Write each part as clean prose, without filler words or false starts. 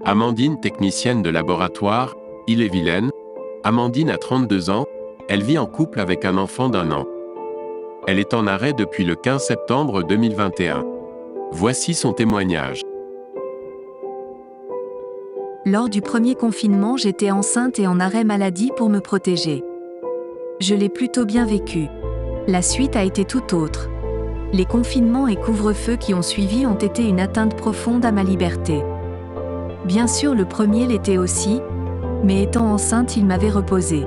Amandine, technicienne de laboratoire, Ille-et-Vilaine. Amandine a 32 ans, elle vit en couple avec un enfant d'1 an. Elle est en arrêt depuis le 15 septembre 2021. Voici son témoignage. Lors du premier confinement, j'étais enceinte et en arrêt maladie pour me protéger. Je l'ai plutôt bien vécu. La suite a été tout autre. Les confinements et couvre-feux qui ont suivi ont été une atteinte profonde à ma liberté. Bien sûr, le premier l'était aussi, mais étant enceinte, il m'avait reposée.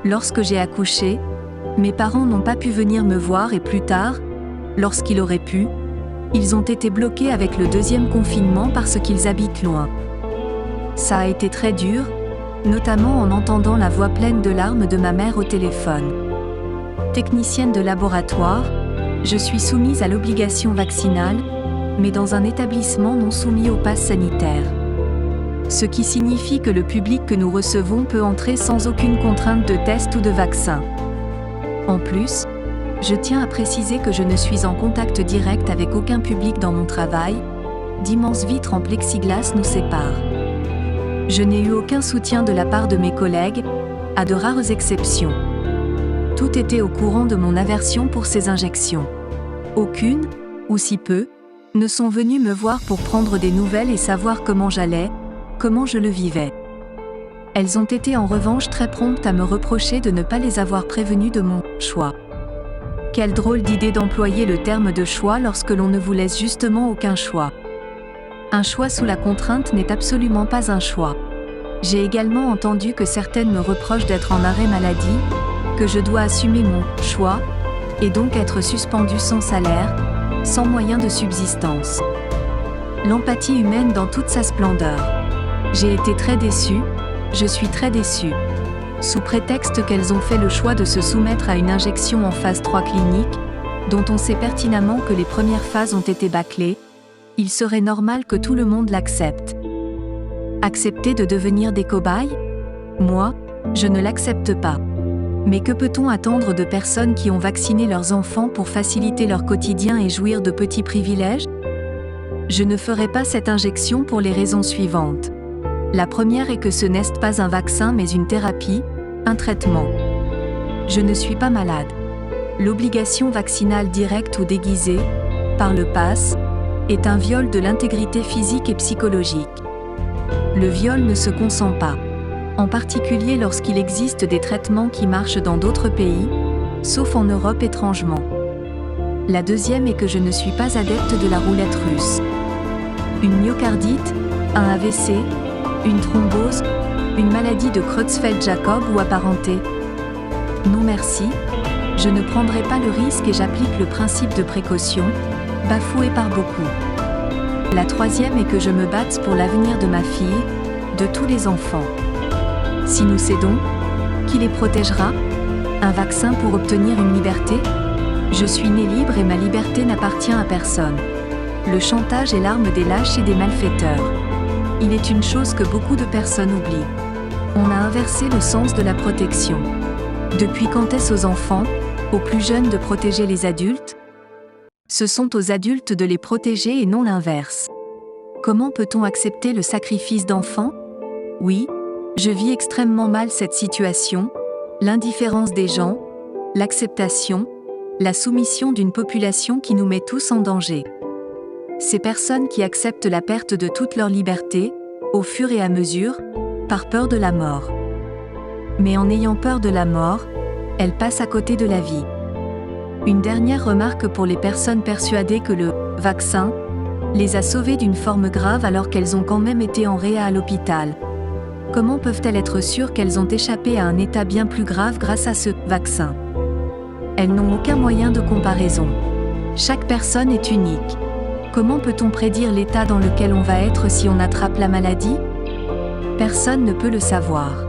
Lorsque j'ai accouché, mes parents n'ont pas pu venir me voir et plus tard, lorsqu'ils auraient pu, ils ont été bloqués avec le deuxième confinement parce qu'ils habitent loin. Ça a été très dur, notamment en entendant la voix pleine de larmes de ma mère au téléphone. Technicienne de laboratoire, je suis soumise à l'obligation vaccinale, mais dans un établissement non soumis au pass sanitaire. Ce qui signifie que le public que nous recevons peut entrer sans aucune contrainte de test ou de vaccin. En plus, je tiens à préciser que je ne suis en contact direct avec aucun public dans mon travail, d'immenses vitres en plexiglas nous séparent. Je n'ai eu aucun soutien de la part de mes collègues, à de rares exceptions. Tout était au courant de mon aversion pour ces injections. Aucune, ou si peu, ne sont venus me voir pour prendre des nouvelles et savoir comment j'allais, comment je le vivais. Elles ont été en revanche très promptes à me reprocher de ne pas les avoir prévenues de mon choix. Quelle drôle d'idée d'employer le terme de choix lorsque l'on ne vous laisse justement aucun choix. Un choix sous la contrainte n'est absolument pas un choix. J'ai également entendu que certaines me reprochent d'être en arrêt maladie, que je dois assumer mon choix, et donc être suspendue sans salaire, sans moyen de subsistance. L'empathie humaine dans toute sa splendeur. J'ai été très déçue, je suis très déçue. Sous prétexte qu'elles ont fait le choix de se soumettre à une injection en phase 3 clinique, dont on sait pertinemment que les premières phases ont été bâclées, il serait normal que tout le monde l'accepte. Accepter de devenir des cobayes ? Moi, je ne l'accepte pas. Mais que peut-on attendre de personnes qui ont vacciné leurs enfants pour faciliter leur quotidien et jouir de petits privilèges ? Je ne ferai pas cette injection pour les raisons suivantes. La première est que ce n'est pas un vaccin mais une thérapie, un traitement. Je ne suis pas malade. L'obligation vaccinale directe ou déguisée, par le pass, est un viol de l'intégrité physique et psychologique. Le viol ne se consent pas. En particulier lorsqu'il existe des traitements qui marchent dans d'autres pays, sauf en Europe étrangement. La deuxième est que je ne suis pas adepte de la roulette russe. Une myocardite, un AVC, une thrombose, une maladie de Creutzfeldt-Jakob ou apparentée. Non merci, je ne prendrai pas le risque et j'applique le principe de précaution, bafoué par beaucoup. La troisième est que je me batte pour l'avenir de ma fille, de tous les enfants. Si nous cédons, qui les protégera ? Un vaccin pour obtenir une liberté ? Je suis née libre et ma liberté n'appartient à personne. Le chantage est l'arme des lâches et des malfaiteurs. Il est une chose que beaucoup de personnes oublient. On a inversé le sens de la protection. Depuis quand est-ce aux enfants, aux plus jeunes de protéger les adultes ? Ce sont aux adultes de les protéger et non l'inverse. Comment peut-on accepter le sacrifice d'enfants ? Oui, je vis extrêmement mal cette situation, l'indifférence des gens, l'acceptation, la soumission d'une population qui nous met tous en danger. Ces personnes qui acceptent la perte de toute leur liberté, au fur et à mesure, par peur de la mort. Mais en ayant peur de la mort, elles passent à côté de la vie. Une dernière remarque pour les personnes persuadées que le vaccin les a sauvées d'une forme grave alors qu'elles ont quand même été en réa à l'hôpital. Comment peuvent-elles être sûres qu'elles ont échappé à un état bien plus grave grâce à ce vaccin ? Elles n'ont aucun moyen de comparaison. Chaque personne est unique. Comment peut-on prédire l'état dans lequel on va être si on attrape la maladie ? Personne ne peut le savoir.